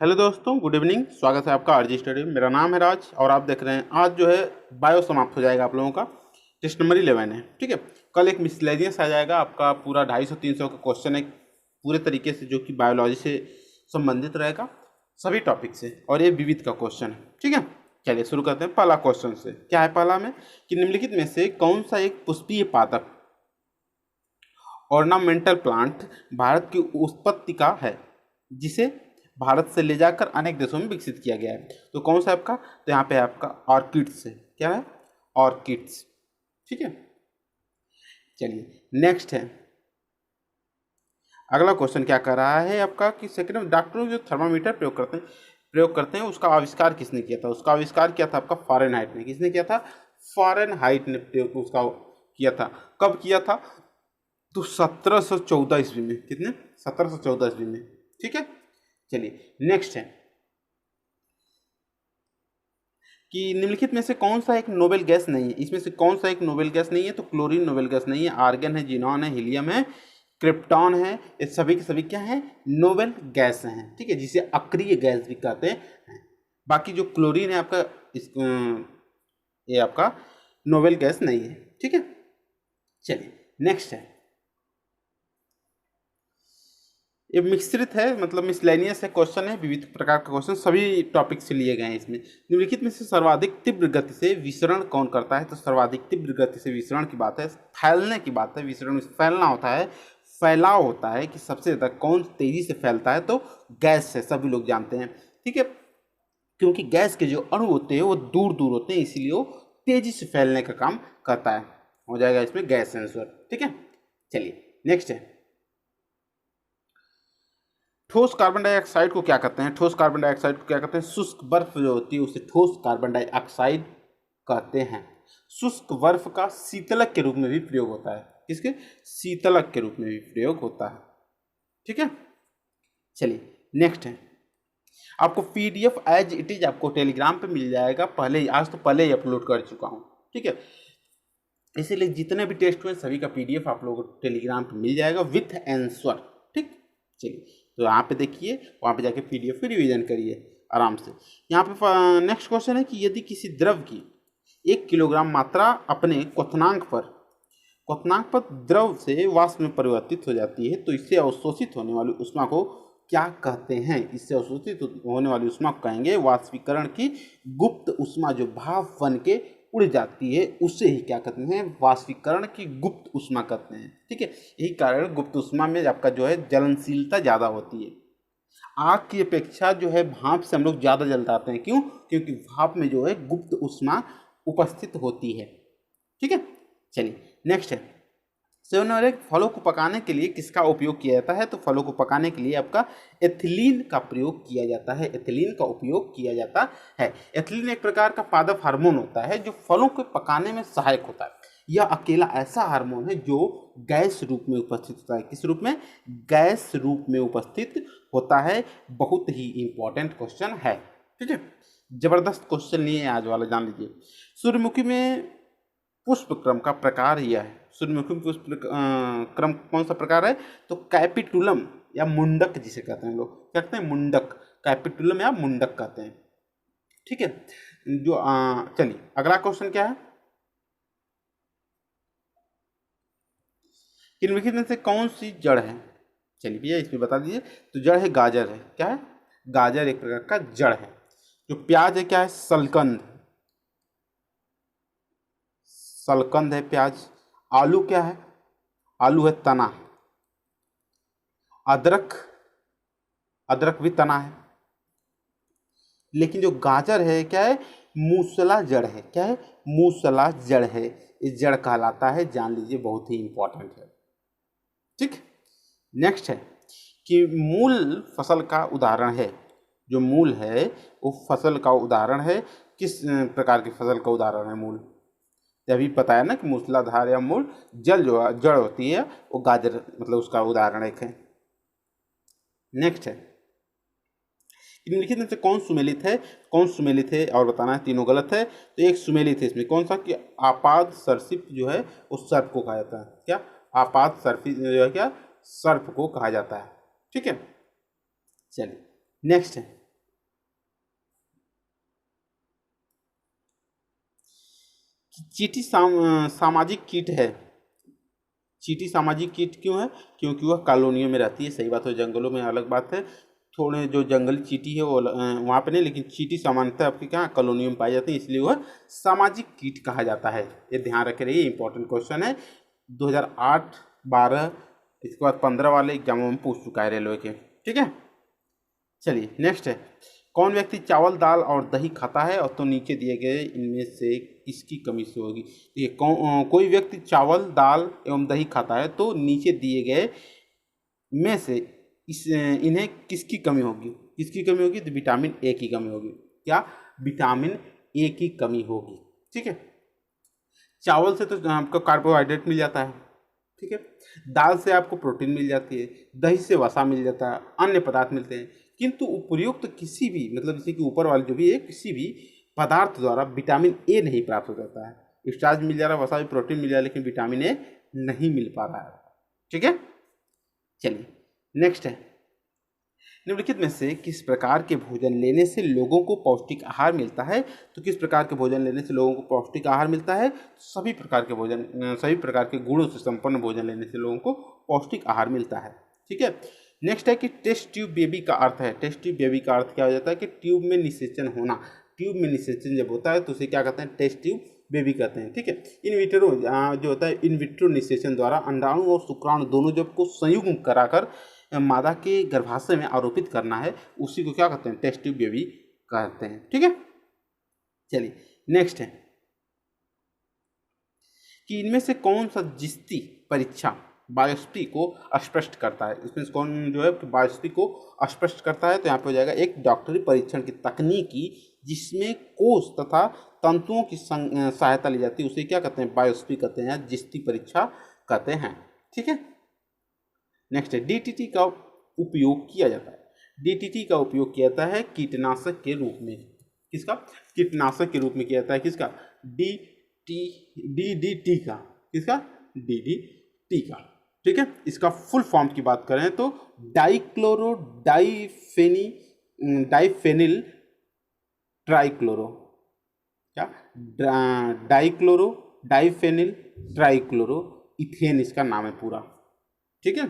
Hello दोस्तों, good evening. स्वागत है आपका आरजी स्टडी में। मेरा नाम है राज और आप देख रहे हैं आज जो है बायो समाप्त हो जाएगा आप लोगों का। टेस्ट नंबर 11 है, ठीक है। कल एक मिसलेनियस आ जाएगा आपका, पूरा 250-300 का क्वेश्चन है पूरे तरीके से, जो कि बायोलॉजी से संबंधित रहेगा सभी टॉपिक से, और ये विविध का क्वेश्चन है, ठीक है। चलिए शुरू करते हैं पहला क्वेश्चन से। क्या है पहला में कि निम्नलिखित में से कौन सा एक पुष्पीय पादप ऑर्नामेंटल प्लांट भारत की उत्पत्ति का है, जिसे भारत से ले जाकर अनेक देशों में विकसित किया गया है। तो कौन सा है आपका? तो यहाँ पे है आपका ऑर्किड्स है। क्या है? ऑर्किड्स, ठीक है। चलिए नेक्स्ट है अगला क्वेश्चन। क्या कर रहा है आपका कि सेकंड में डॉक्टरों जो थर्मामीटर प्रयोग करते हैं उसका आविष्कार किसने किया था? उसका आविष्कार किया था आपका फ़ारेनहाइट ने। किसने किया था? फ़ारेनहाइट ने प्रयोग उसका किया था। कब किया था? तो 1714 ईस्वी में। कितने? 1714 ईस्वी में, ठीक है। चलिए नेक्स्ट है कि निम्नलिखित में से कौन सा एक नोबेल गैस नहीं है। इसमें से कौन सा एक नोबेल गैस नहीं है? तो क्लोरीन नोबेल गैस नहीं है, आर्गन है, जीनॉन है, हीलियम है, क्रिप्टॉन है। ये सभी के सभी क्या है? नोबेल गैस हैं, ठीक है, जिसे अक्रिय गैस भी कहते हैं। बाकी जो क्लोरीन है आपका ये आपका नोबेल गैस नहीं है, ठीक है। चलिए नेक्स्ट है, ये मिश्रित है, मतलब मिसलेनियस है क्वेश्चन है, विविध प्रकार का क्वेश्चन सभी टॉपिक से लिए गए हैं इसमें। निम्नलिखित में से सर्वाधिक तीव्र गति से विसरण कौन करता है? तो सर्वाधिक तीव्र गति से विसरण की बात है, फैलने की बात है। विसरण में फैलना होता है, फैलाव होता है कि सबसे ज़्यादा कौन तेजी से फैलता है, तो गैस है, सभी लोग जानते हैं, ठीक है। क्योंकि गैस के जो अणु होते हैं वो दूर दूर होते हैं, इसीलिए वो तेजी से फैलने का काम करता है। हो जाएगा इसमें गैस आंसर, ठीक है। चलिए नेक्स्ट है, ठोस कार्बन डाइऑक्साइड को क्या कहते हैं? ठोस कार्बन डाइऑक्साइड को क्या कहते हैं? शुष्क बर्फ जो होती है उसे ठोस कार्बन डाइऑक्साइड कहते हैं। शुष्क बर्फ का शीतलक के रूप में भी प्रयोग होता है। किसके? शीतलक के रूप में भी प्रयोग होता है, ठीक है। चलिए नेक्स्ट है, आपको पीडीएफ एज इट इज आपको टेलीग्राम पे मिल जाएगा। पहले ही, आज तो पहले ही अपलोड कर चुका हूँ, ठीक है। इसीलिए जितने भी टेस्ट हुए सभी का पीडीएफ आप लोगों को टेलीग्राम पे मिल जाएगा विथ आंसर, ठीक। चलिए तो यहाँ पे देखिए, वहाँ पे जाके पीडीएफ पे रिवीजन करिए आराम से। यहाँ पे नेक्स्ट क्वेश्चन है कि यदि किसी द्रव की 1 किलोग्राम मात्रा अपने क्वथनांक पर द्रव से वाष्प में परिवर्तित हो जाती है, तो इससे अवशोषित होने वाली ऊष्मा को क्या कहते हैं? इससे अवशोषित होने वाली ऊष्मा को कहेंगे वाष्पीकरण की गुप्त ऊष्मा। जो भाप बन के उड़ जाती है उसे ही क्या कहते हैं? वाष्पीकरण की गुप्त ऊष्मा कहते हैं, ठीक है। यही कारण गुप्त ऊष्मा में आपका जो है जलनशीलता ज़्यादा होती है। आग की अपेक्षा जो है भाप से हम लोग ज़्यादा जलताते हैं। क्यों? क्योंकि भाप में जो है गुप्त ऊष्मा उपस्थित होती है, ठीक है। चलिए नेक्स्ट है, सेवनोरेक फलों को पकाने के लिए किसका उपयोग किया जाता है? तो फलों को पकाने के लिए आपका एथिलीन का प्रयोग किया जाता है। एथिलीन का उपयोग किया जाता है। एथिलीन एक प्रकार का पादप हार्मोन होता है जो फलों को पकाने में सहायक होता है। यह अकेला ऐसा हार्मोन है जो गैस रूप में उपस्थित होता है। किस रूप में? गैस रूप में उपस्थित होता है। बहुत ही इंपॉर्टेंट क्वेश्चन है, ठीक है। जबरदस्त क्वेश्चन लिए आज वाला, जान लीजिए। सूर्यमुखी में पुष्प क्रम का प्रकार यह है। सूर्यमुखी में पुष्प क्रम कौन सा प्रकार है? तो कैपिटुलम या मुंडक जिसे कहते हैं, लोग कहते हैं मुंडक, कैपिटुलम या मुंडक कहते हैं, ठीक है। जो चलिए अगला क्वेश्चन क्या है, निम्नलिखित में से कौन सी जड़ है? चलिए भैया इसमें बता दीजिए। तो जड़ है गाजर है। क्या है? गाजर एक प्रकार का जड़ है। जो प्याज है क्या है? सलकंद, सलकंद है प्याज। आलू क्या है? आलू है तना। अदरक, अदरक भी तना है। लेकिन जो गाजर है क्या है? मूसला जड़ है। क्या है? मूसला जड़ है। इस जड़ कहलाता है, जान लीजिए, बहुत ही इंपॉर्टेंट है, ठीक। नेक्स्ट है कि मूल फसल का उदाहरण है। जो मूल है वो फसल का उदाहरण है। किस प्रकार की फसल का उदाहरण है मूल? अभी पता है ना कि मूसलाधार या मूल जल जो जड़ होती है वो गाजर, मतलब उसका उदाहरण एक है। नेक्स्ट है, निम्नलिखित में से कौन सुमेलित है? कौन सुमेलित है और बताना है। तीनों गलत है। तो एक सुमेलित है इसमें, कौन सा? कि आपाद सर्पित जो है वो सर्प को कहा जाता है। क्या? आपाद सर्पित जो है क्या? सर्प को कहा जाता है, ठीक है। चलिए नेक्स्ट है, चींटी सामाजिक कीट है। चींटी सामाजिक कीट क्यों है? क्योंकि वह कॉलोनियों में रहती है। सही बात है, जंगलों में अलग बात है, थोड़े जो जंगली चींटी है वो वहाँ पे नहीं, लेकिन चींटी सामान्यतः आपके क्या कॉलोनियों में पाई जाती है, इसलिए वह सामाजिक कीट कहा जाता है। ये ध्यान रखे रहिए, इंपॉर्टेंट क्वेश्चन है, 2008, 12, इसके बाद 15 वाले एग्जामों में पूछ चुका है रेलवे के। ठीक है, चलिए नेक्स्ट है, कौन व्यक्ति चावल दाल और दही खाता है और तो नीचे दिए गए इनमें से किसकी कमी से होगी? देखिए कोई व्यक्ति चावल दाल एवं दही खाता है तो नीचे दिए गए में से इन्हें किसकी कमी होगी? किसकी कमी होगी? तो विटामिन ए की कमी होगी। क्या? विटामिन ए की कमी होगी। ठीक है, चावल से तो आपको कार्बोहाइड्रेट मिल जाता है, ठीक है, दाल से आपको प्रोटीन मिल जाती है, दही से वसा मिल जाता है, अन्य पदार्थ मिलते हैं, किंतु उपयुक्त किसी भी मतलब जैसे कि ऊपर वाले जो भी है किसी भी पदार्थ द्वारा विटामिन ए नहीं प्राप्त हो जाता है। स्टार्च मिल जा रहा है, वसा भी, प्रोटीन मिल जा रहा है, लेकिन विटामिन ए नहीं मिल पा रहा है। ठीक है, चलिए नेक्स्ट है, निम्नलिखित में से किस प्रकार के भोजन लेने से लोगों को पौष्टिक आहार मिलता है? तो किस प्रकार के भोजन लेने से लोगों को पौष्टिक आहार मिलता है? सभी प्रकार के भोजन, सभी प्रकार के गुणों से संपन्न भोजन लेने से लोगों को पौष्टिक आहार मिलता है। ठीक है, नेक्स्ट है कि टेस्ट ट्यूब बेबी का अर्थ है। टेस्ट ट्यूब बेबी का अर्थ क्या हो जाता है कि ट्यूब में निषेचन होना। ट्यूब में निषेचन जब होता है तो उसे क्या कहते हैं? टेस्ट ट्यूब बेबी कहते हैं। ठीक है, इन विट्रो जो होता है इन विट्रो निषेचन द्वारा अंडाणु और शुक्राणु दोनों जब को संयुग्म कराकर मादा के गर्भाशय में आरोपित करना है, उसी को क्या कहते हैं? टेस्ट ट्यूब बेबी कहते हैं। ठीक है, चलिए नेक्स्ट है कि इनमें से कौन सा जिस्ती परीक्षा बायोप्सी को स्पष्ट करता है? इसमें से कौन जो है बायोप्सी को स्पष्ट करता है? तो यहाँ पे हो जाएगा एक डॉक्टरी परीक्षण की तकनीकी जिसमें कोष तथा तंतुओं की सहायता ली जाती है, उसे क्या कहते हैं? बायोप्सी कहते हैं, जिस्ती परीक्षा कहते हैं। ठीक है, नेक्स्ट है, डीटीटी का उपयोग किया जाता है। डीटीटी का उपयोग किया जाता है कीटनाशक के रूप में। किसका? कीटनाशक के रूप में किया जाता है। किसका? डीडीटी का। किसका? डीडीटी का। ठीक है, इसका फुल फॉर्म की बात करें तो डाइक्लोरो डाइफेनिल ट्राइक्लोरो। क्या? डाइक्लोरो डाइफेनिल ट्राइक्लोरो इथेन इसका नाम है पूरा। ठीक है,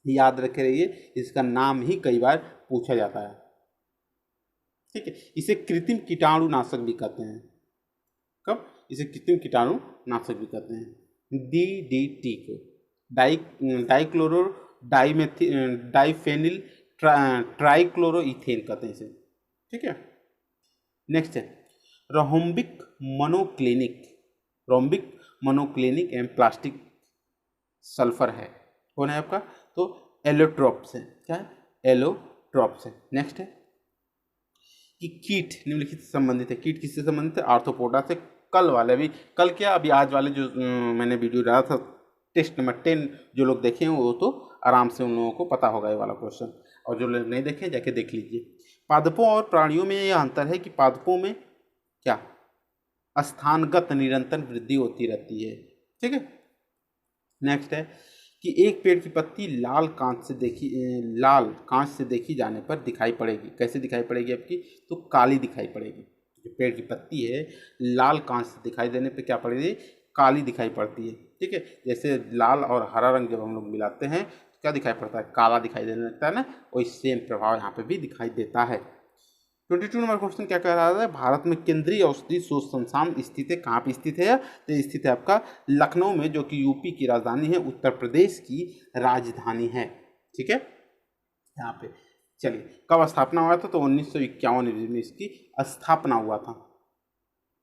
याद रखे रहिए, इसका नाम ही कई बार पूछा जाता है। ठीक है, इसे कृत्रिम कीटाणुनाशक भी कहते हैं। कब? इसे कृत्रिम कीटाणुनाशक भी कहते हैं। डीडीटी को डाइक्लोरो डाइफेनिल ट्राइक्लोरोइथेन कहते हैं इसे। ठीक है, नेक्स्ट है rhombic monoclinic and plastic sulphur है। कौन है आपका? तो एलोट्रॉप्स है। क्या है? एलोट्रॉप्स है। नेक्स्ट है कि कीट निम्नलिखित से संबंधित है। कीट किससे संबंधित है? आर्थ्रोपोडा से। कल वाले भी, कल क्या अभी आज वाले जो मैंने वीडियो डाला था टेस्ट नंबर 10, जो लोग देखे हैं वो तो आराम से उन लोगों को पता होगा ये वाला क्वेश्चन, और जो लोग नहीं देखे जाके देख लीजिए। पादपों और प्राणियों में यह अंतर है कि पादपों में क्या स्थानगत निरंतर वृद्धि होती रहती है। ठीक है, नेक्स्ट है कि एक पेड़ की पत्ती लाल कांच से देखी जाने पर दिखाई पड़ेगी। कैसे दिखाई पड़ेगी आपकी? तो काली दिखाई पड़ेगी। जो पेड़ की पत्ती है लाल कांच से दिखाई देने पर क्या पड़ेगी? काली दिखाई पड़ती है। ठीक है, जैसे लाल और हरा रंग जब हम लोग मिलाते हैं तो क्या दिखाई पड़ता है? काला दिखाई देने लगता है ना, वही सेम प्रभाव यहाँ पे भी दिखाई देता है। 22 नंबर क्वेश्चन क्या कह रहा है? भारत में केंद्रीय औषधि शोध संस्थान स्थित है। कहाँ पे स्थित है? तो स्थित है आपका लखनऊ में, जो कि यूपी की राजधानी है, उत्तर प्रदेश की राजधानी है। ठीक है, यहाँ पे चलिए कब स्थापना हुआ था? तो 1951 में इसकी स्थापना हुआ था।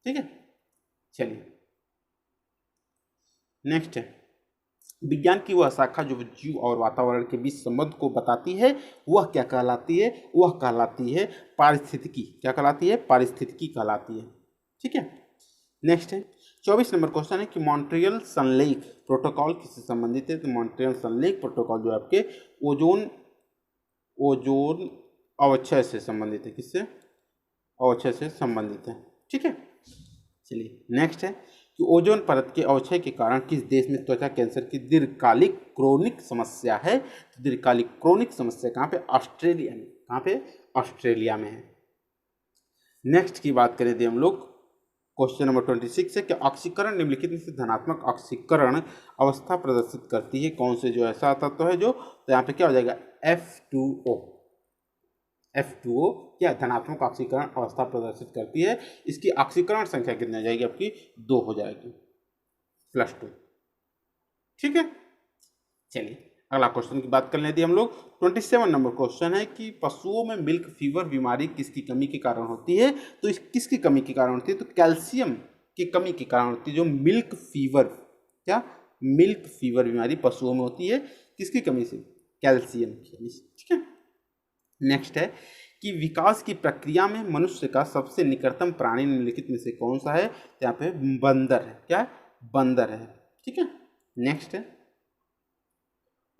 ठीक है, चलिए नेक्स्ट है विज्ञान की वह शाखा जो जीव और वातावरण के बीच संबंध को बताती है वह क्या कहलाती है? वह कहलाती है पारिस्थितिकी। क्या कहलाती है? पारिस्थितिकी कहलाती है। ठीक है, नेक्स्ट है 24 नंबर क्वेश्चन है कि मॉन्ट्रियल संलेख प्रोटोकॉल किससे संबंधित है? तो मॉन्ट्रियल संलेख प्रोटोकॉल जो आपके ओजोन अवक्षय से संबंधित है। किससे? अवक्षय से संबंधित है। ठीक है, चलिए नेक्स्ट है कि ओजोन परत के अवक्षय के कारण किस देश में त्वचा कैंसर की दीर्घकालिक क्रोनिक समस्या है? तो दीर्घकालिक क्रोनिक समस्या कहाँ पे? ऑस्ट्रेलिया में। कहाँ पे? ऑस्ट्रेलिया में है। नेक्स्ट की बात करें थे हम लोग क्वेश्चन नंबर 26 है कि ऑक्सीकरण निम्नलिखित में से धनात्मक ऑक्सीकरण अवस्था प्रदर्शित करती है। कौन से जो ऐसा तत्व है जो, तो यहाँ पे क्या हो जाएगा F2O। F2O क्या धनात्मक ऑक्सीकरण अवस्था प्रदर्शित करती है। इसकी ऑक्सीकरण संख्या कितनी हो जाएगी आपकी 2 हो जाएगी +2। ठीक है, चलिए अगला क्वेश्चन की बात कर लेते हैं हम लोग। 27 नंबर क्वेश्चन है कि पशुओं में मिल्क फीवर बीमारी किसकी कमी के कारण होती है। तो इस किसकी कमी के कारण होती है, तो कैल्शियम की कमी के कारण होती है। जो मिल्क फीवर, क्या मिल्क फीवर बीमारी पशुओं में होती है किसकी कमी से, कैल्शियम की कमी से। ठीक है, नेक्स्ट है कि विकास की प्रक्रिया में मनुष्य का सबसे निकटतम प्राणी निम्नलिखित में से कौन सा है। तो यहाँ पे बंदर है, क्या है बंदर है। ठीक है, नेक्स्ट है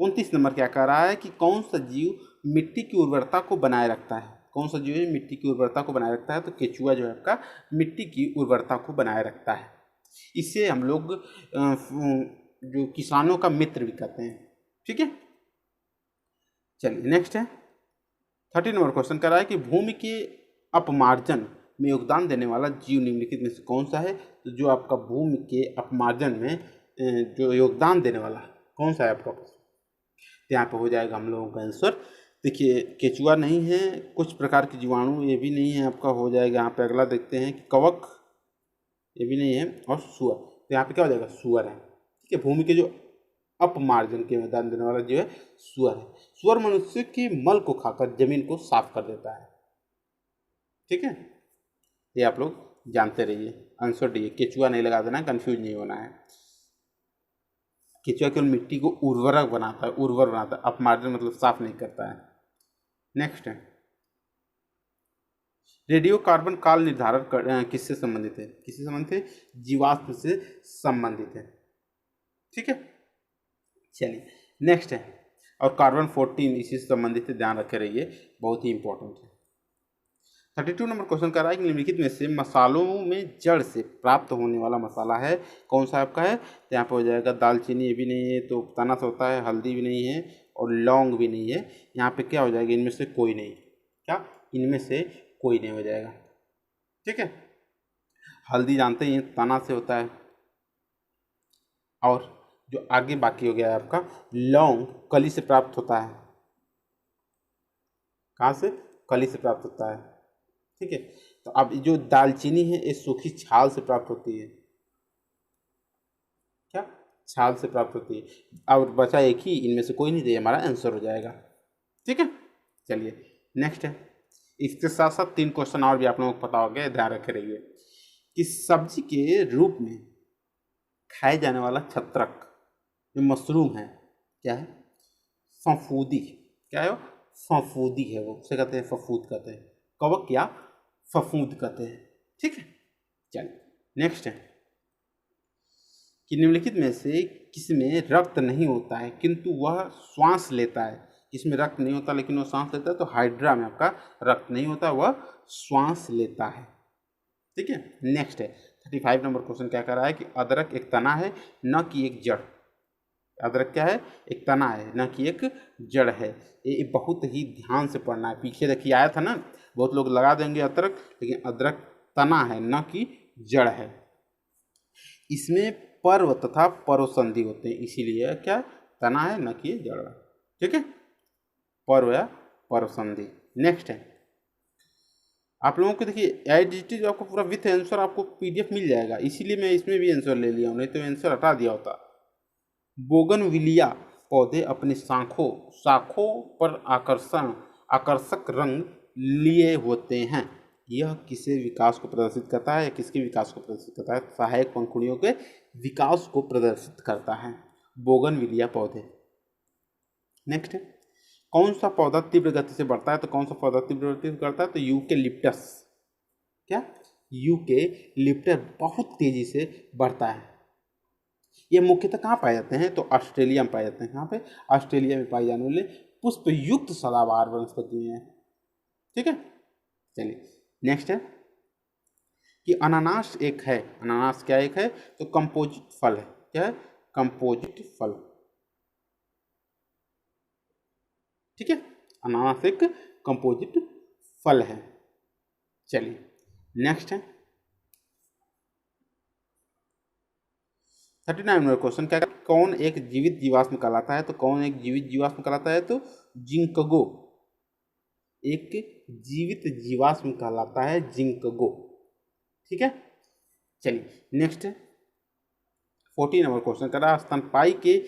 29 नंबर क्या कह रहा है कि कौन सा जीव मिट्टी की उर्वरता को बनाए रखता है। कौन सा जीव है मिट्टी की उर्वरता को बनाए रखता है, तो केचुआ जो है आपका मिट्टी की उर्वरता को बनाए रखता है। इसे हम लोग जो किसानों का मित्र भी कहते हैं। ठीक है, चलिए नेक्स्ट है 30 नंबर क्वेश्चन कर रहा है कि भूमि के अपमार्जन में योगदान देने वाला जीव निम्नलिखित में से कौन सा है। तो जो आपका भूमि के अपमार्जन में जो योगदान देने वाला कौन सा है आपका, तो यहाँ पे हो जाएगा हम लोगों का आंसर। देखिए केचुआ नहीं है, कुछ प्रकार के जीवाणु ये भी नहीं है आपका, हो जाएगा यहाँ पे। अगला देखते हैं कि कवक ये भी नहीं है, और सुअर। तो यहाँ पे क्या हो जाएगा सुअर है। ठीक है, भूमि के जो अपमार्जन के योगदान देने वाला जो है सुअर है। सुअर मनुष्य के मल को खाकर जमीन को साफ कर देता है। ठीक है, ये आप लोग जानते रहिए। आंसर डी, केचुआ नहीं लगा देना, कंफ्यूज नहीं होना है। केचुआ केवल मिट्टी को उर्वरक बनाता है, उर्वर बनाता है, अपमार्जन मतलब साफ नहीं करता है। नेक्स्ट है रेडियो कार्बन काल निर्धारण किससे संबंधित है। किससे संबंधित है, जीवाश्म से संबंधित है। ठीक है, चलिए नेक्स्ट है और कार्बन 14 इसी से संबंधित है, ध्यान रखे रहिए, बहुत ही इंपॉर्टेंट है। 32 नंबर क्वेश्चन कर रहा है कि निम्नलिखित में से मसालों में जड़ से प्राप्त होने वाला मसाला है कौन सा आपका है। तो यहाँ पर हो जाएगा दालचीनी, ये भी नहीं है, तो तना से होता है, हल्दी भी नहीं है, और लौंग भी नहीं है। यहाँ पे क्या हो जाएगा, इनमें से कोई नहीं। क्या, इनमें से कोई नहीं हो जाएगा। ठीक है, हल्दी जानते ही तना से होता है, और जो आगे बाकी हो गया है आपका लौंग कली से प्राप्त होता है। कहाँ से, कली से प्राप्त होता है। ठीक है, तो अब जो दालचीनी है ये सूखी छाल से प्राप्त होती है। क्या, छाल से प्राप्त होती है। और बचा एक ही, इनमें से कोई नहीं, दे हमारा आंसर हो जाएगा। ठीक है, चलिए नेक्स्ट है। इसके साथ साथ 3 क्वेश्चन और भी आप लोगों को पता हो गया, ध्यान रखे रहिए कि सब्जी के रूप में खाए जाने वाला छत्रक जो मशरूम है क्या है, फफूदी। क्या है वो, फफूदी है, वो उसे कहते हैं फफूद कहते हैं, कवक या फफूद कहते हैं। ठीक है, चलिए नेक्स्ट है कि निम्नलिखित में से किसमें रक्त नहीं होता है किंतु वह श्वास लेता है। इसमें रक्त नहीं होता लेकिन वह सांस लेता है, तो हाइड्रा में आपका रक्त नहीं होता, वह श्वास लेता है। ठीक है, नेक्स्ट है 35 नंबर क्वेश्चन क्या कर रहा है कि अदरक एक तना है न कि एक जड़। अदरक क्या है, एक तना है न कि एक जड़ है। ये बहुत ही ध्यान से पढ़ना है। पीछे देखिए आया था ना, बहुत लोग लगा देंगे अदरक, लेकिन अदरक तना है न कि जड़ है। इसमें पर्व तथा परसंधि होते हैं, इसीलिए क्या तना है न कि जड़। ठीक है, पर्व या परसंधि। नेक्स्ट है आप लोगों को देखिए एडिटिव आपको पूरा विथ आंसर आपको पीडीएफ मिल जाएगा, इसीलिए मैं इसमें भी आंसर ले लिया हूँ, नहीं तो आंसर हटा दिया होता। बोगनविलिया पौधे अपनी शाखों पर आकर्षक रंग लिए होते हैं। यह किसे विकास को प्रदर्शित करता है या किसके विकास को प्रदर्शित करता है, सहायक पंखुड़ियों के विकास को प्रदर्शित करता है बोगनविलिया पौधे। नेक्स्ट है कौन सा पौधा तीव्र गति से बढ़ता है, तो कौन सा पौधा तीव्र गति से बढ़ता है, तो यूकेलिप्टस। क्या, यूकेलिप्टस बहुत तेजी से बढ़ता है। ये मुख्यतः कहाँ पाए जाते हैं, तो ऑस्ट्रेलिया में पाए जाते हैं। कहाँ पे, ऑस्ट्रेलिया में पाई जाने वाले पुष्प युक्त सदाबहार वनस्पति हैं। ठीक है, चलिए नेक्स्ट है कि अनानास एक है। अनानास क्या एक है, तो कंपोजिट फल है। क्या है, कंपोजिट फल। ठीक है, अनानास एक कंपोजिट फल है। चलिए नेक्स्ट है 39 नंबर क्वेश्चन क्या, कौन एक जीवित जीवाश्म कहलाता है? तो कौन एक जीवित जीवाश्म कहलाता है? तो जिंकगो एक जीवित जीवाश्म कहलाता है, जिंकगो। ठीक है, चलिए नेक्स्ट 40 नंबर क्वेश्चन कर रहा है, स्तनपायी के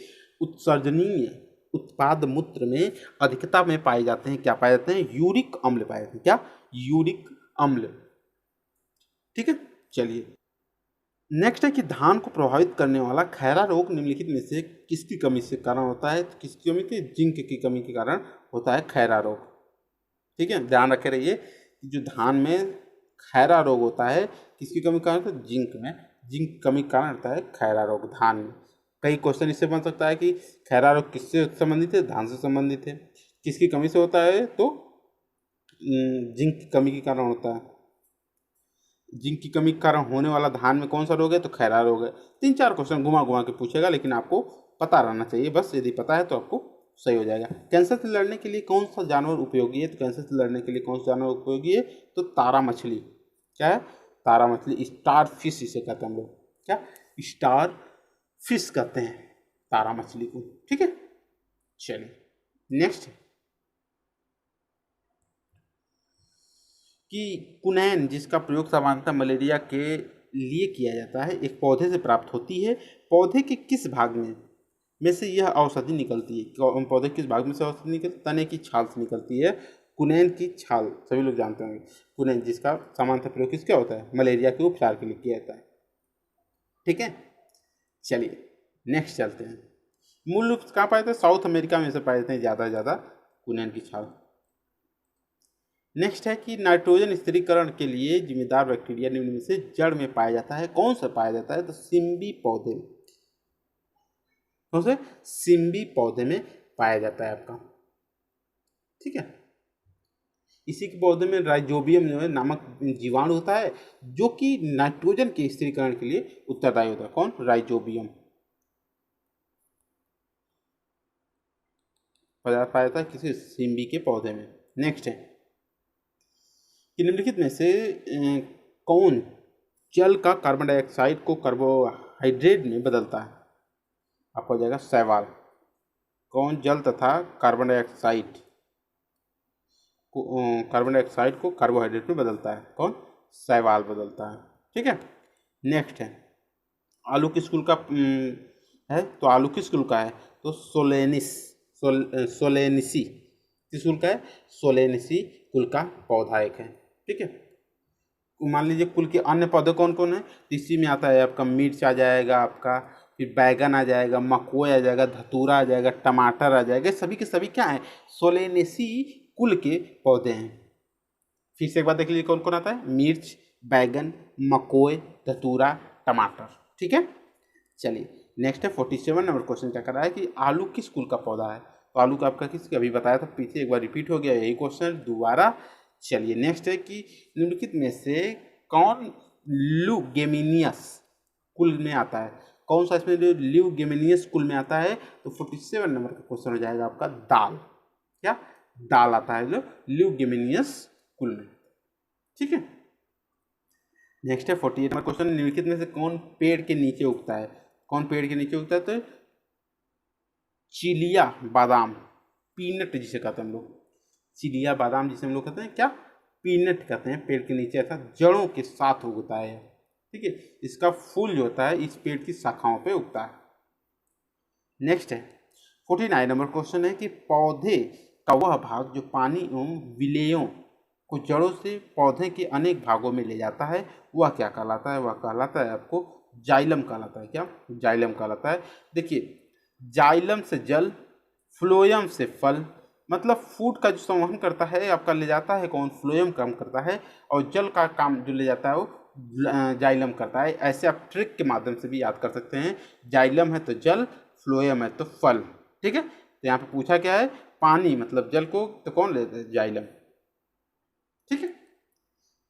उत्सर्जनीय उत्पाद मूत्र में अधिकता में पाए जाते हैं, क्या पाए जाते हैं? यूरिक अम्ल पाए जाते हैं। क्या? यूरिक अम्ल। ठीक है, चलिए नेक्स्ट है कि धान को प्रभावित करने वाला खैरा रोग निम्नलिखित में से किसकी कमी से कारण होता है? तो किसकी कमी थी? जिंक की कमी के कारण होता है खैरा रोग। ठीक है, ध्यान रखे रहिए कि जो धान में खैरा रोग होता है किसकी कमी के कारण? तो जिंक में, जिंक कमी के कारण होता है खैरा रोग धान में। कई क्वेश्चन इससे बन सकता है कि खैरा रोग किससे संबंधित है? धान से संबंधित है। किसकी कमी से होता है? तो जिंक की कमी के कारण होता है। जिंक की कमी के कारण होने वाला धान में कौन सा रोग है? तो खैरा रोग है। 3-4 क्वेश्चन घुमा घुमा के पूछेगा, लेकिन आपको पता रहना चाहिए बस। यदि पता है तो आपको सही हो जाएगा। कैंसर से लड़ने के लिए कौन सा जानवर उपयोगी है? तो कैंसर से लड़ने के लिए कौन सा जानवर उपयोगी है? तो तारा मछली। क्या है? तारा मछली, स्टार फिश इसे कहते हैं हम लोग। क्या? स्टार फिश कहते हैं तारा मछली को। ठीक है, चलिए नेक्स्ट कि कुनैन जिसका प्रयोग सामान्यतः मलेरिया के लिए किया जाता है, एक पौधे से प्राप्त होती है। पौधे के किस भाग में से यह औषधि निकलती है? पौधे किस भाग में से औषधि निकलती? तने की छाल से निकलती है। कुनैन की छाल सभी लोग जानते होंगे। कुनैन जिसका सामान्यतः प्रयोग किसका होता है? मलेरिया के उपचार के लिए किया जाता है। ठीक है, चलिए नेक्स्ट चलते हैं। मूल रूप से कहाँ पाए जाते हैं? साउथ अमेरिका में से पाए जाते हैं ज़्यादा से ज़्यादा कुनैन की छाल। नेक्स्ट है कि नाइट्रोजन स्थिरीकरण के लिए जिम्मेदार बैक्टीरिया निम्न में से जड़ में पाया जाता है, कौन सा पाया जाता है? तो सिम्बी पौधे में। कौन से? सिम्बी पौधे में पाया जाता है आपका। ठीक है, इसी के पौधे में राइजोबियम जो है नामक जीवाणु होता है, जो कि नाइट्रोजन के स्थिरीकरण के लिए उत्तरदायी होता है। कौन? राइजोबियम पदार्थ पाया जाता है किसी सिम्बी के पौधे में। नेक्स्ट है कि निम्नलिखित में से कौन जल का कार्बन डाइऑक्साइड को कार्बोहाइड्रेट में बदलता है? आपको हो जाएगा शैवाल। कौन जल तथा कार्बन डाइऑक्साइड को कार्बोहाइड्रेट में बदलता है? कौन? शैवाल बदलता है। ठीक है, नेक्स्ट है आलू किस कुल का है? तो आलू किस कुल का है? तो सोलेनिसी किस कुल का है? सोलेनिसी कुल का पौधा एक है। ठीक है, मान लीजिए कुल के अन्य पौधे कौन कौन है? इसी में आता है आपका मिर्च आ जाएगा, आपका फिर बैगन आ जाएगा, मकोई आ जाएगा, धतूरा आ जाएगा, टमाटर आ जाएगा। सभी के सभी क्या है? सोलेनेसी कुल के पौधे हैं। फिर से एक बार देख लीजिए कौन कौन आता है? मिर्च, बैगन, मकोई, धतूरा, टमाटर। ठीक है, चलिए नेक्स्ट है 47 नंबर क्वेश्चन क्या कर रहा है कि आलू किस कुल का पौधा है? तो आलू का आपका किस, अभी बताया था पीछे, एक बार रिपीट हो गया यही क्वेश्चन दोबारा। चलिए नेक्स्ट है कि निम्नलिखित में से कौन ल्यूगेमिनियस कुल में आता है? कौन सा इसमें ल्यूगेमिनियस कुल में आता है? तो 47 नंबर का क्वेश्चन हो जाएगा आपका दाल। क्या? दाल आता है जो ल्यूगेमिनियस कुल में। ठीक है, नेक्स्ट है 48 नंबर क्वेश्चन, निम्नलिखित में से कौन पेड़ के नीचे उगता है? कौन पेड़ के नीचे उगता है? तो चिलिया बादाम, पीनट जिसे कहते हैं हम लोग। चिलिया बादाम जिसे हम लोग कहते हैं क्या? पीनट कहते हैं। पेड़ के नीचे ऐसा जड़ों के साथ उगता है। ठीक है, इसका फूल जो होता है इस पेड़ की शाखाओं पे उगता है। नेक्स्ट है 49 नंबर क्वेश्चन है कि पौधे का वह भाग जो पानी एवं विलेयों को जड़ों से पौधे के अनेक भागों में ले जाता है, वह क्या कहलाता है? वह कहलाता है आपको जाइलम कहलाता है। क्या? जाइलम कहलाता है। देखिए जाइलम से जल, फ्लोयम से फल, मतलब फूड का जो संवहन करता है आपका ले जाता है कौन? फ्लोयम काम करता है, और जल का काम जो ले जाता है वो जाइलम करता है। ऐसे आप ट्रिक के माध्यम से भी याद कर सकते हैं। जाइलम है तो जल, फ्लोयम है तो फल। ठीक है, तो यहाँ पे पूछा क्या है? पानी मतलब जल को तो कौन लेता है? जाइलम। ठीक है,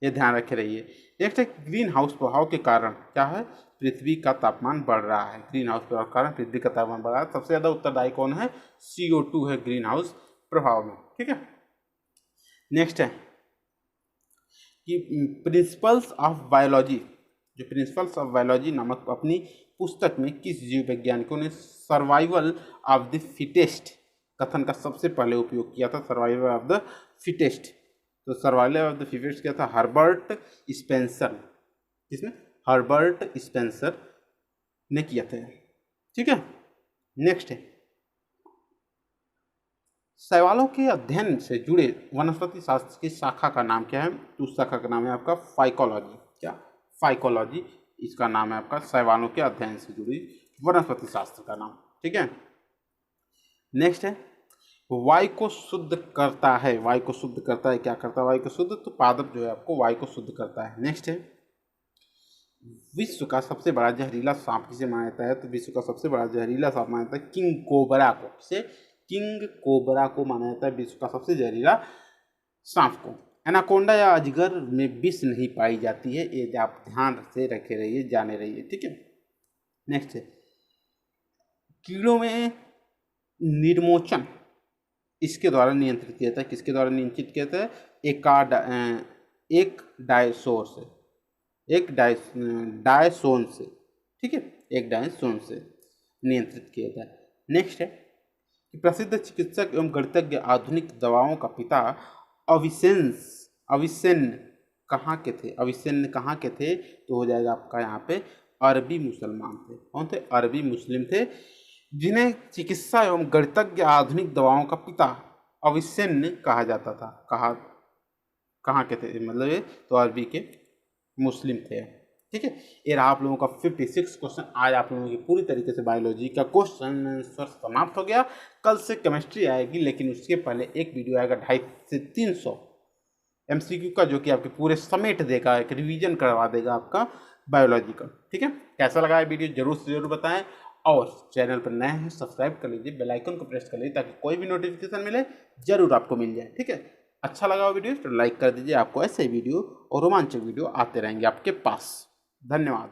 ये ध्यान रखे रहिए। नेक्स्ट है ग्रीन हाउस प्रभाव के कारण क्या है? पृथ्वी का तापमान बढ़ रहा है। ग्रीन हाउस प्रभाव के कारण पृथ्वी का तापमान बढ़ रहा है। सबसे ज्यादा उत्तरदायी कौन है? CO2 है ग्रीन हाउस प्रभाव में। ठीक है, नेक्स्ट है कि प्रिंसिपल्स ऑफ बायोलॉजी, जो प्रिंसिपल्स ऑफ बायोलॉजी नामक अपनी पुस्तक में किस जीव वैज्ञानिकों ने सर्वाइवल ऑफ द फिटेस्ट कथन का सबसे पहले उपयोग किया था? सर्वाइवल ऑफ द फिटेस्ट, तो सर्वाइवल ऑफ द फिटेस्ट क्या था? हर्बर्ट स्पेंसर, किसने? हर्बर्ट स्पेंसर ने किया था। ठीक है, नेक्स्ट है, शैवालों के अध्ययन से जुड़े वनस्पति शास्त्र की शाखा का नाम क्या है? तो उस शाखा का नाम है आपका फाइकोलॉजी। क्या? फाइकोलॉजी, इसका नाम है आपका शैवालों के अध्ययन से जुड़ी वनस्पति शास्त्र का नाम। ठीक है, नेक्स्ट है, वायु को शुद्ध करता है। वायु को शुद्ध करता है, क्या करता है वायु को शुद्ध? तो पादप जो है आपको वायु को शुद्ध करता है। नेक्स्ट है, विश्व का सबसे बड़ा जहरीला सांप किसे माना जाता है? तो विश्व का सबसे बड़ा जहरीला सांप माना जाता है किंग कोबरा को। किसे? किंग कोबरा को माना जाता है विश्व का सबसे जहरीला सांप को। एनाकोंडा या अजगर में विष नहीं पाई जाती है, ये आप ध्यान से रखे रहिए, जाने रहिए। ठीक है, नेक्स्ट है, कीड़ों में निर्मोचन इसके द्वारा नियंत्रित किया जाता है। किसके द्वारा नियंत्रित किया जाता है? एक डायसोर से, एक डायसोन से। ठीक है, एक डायसोन से नियंत्रित किया जाता है। नेक्स्ट है कि प्रसिद्ध चिकित्सक एवं गणितज्ञ आधुनिक दवाओं का पिता अविसेन्न कहाँ के थे? अविसेन्न कहाँ के थे? तो हो जाएगा आपका यहाँ पे अरबी मुसलमान थे। कौन थे? अरबी मुस्लिम थे, जिन्हें चिकित्सा एवं गणितज्ञ आधुनिक दवाओं का पिता अविसेन्न कहा जाता था। कहाँ के थे मतलब ये? तो अरबी के मुस्लिम थे। ठीक है, ये रहा आप लोगों का 56 क्वेश्चन। आज आप लोगों की पूरी तरीके से बायोलॉजी का क्वेश्चन आंसर समाप्त हो गया। कल से केमिस्ट्री आएगी, लेकिन उसके पहले एक वीडियो आएगा 250 से 300 MCQ का, जो कि आपके पूरे समेट देगा, एक रिवीजन करवा देगा आपका बायोलॉजी का। ठीक है, कैसा लगा ये वीडियो जरूर से जरूर बताएं, और चैनल पर नए हैं सब्सक्राइब कर लीजिए, बेल आइकन को प्रेस कर लीजिए, ताकि कोई भी नोटिफिकेशन मिले जरूर आपको मिल जाए। ठीक है, अच्छा लगा वीडियो तो लाइक कर दीजिए, आपको ऐसे वीडियो और रोमांचक वीडियो आते रहेंगे आपके पास। धन्यवाद।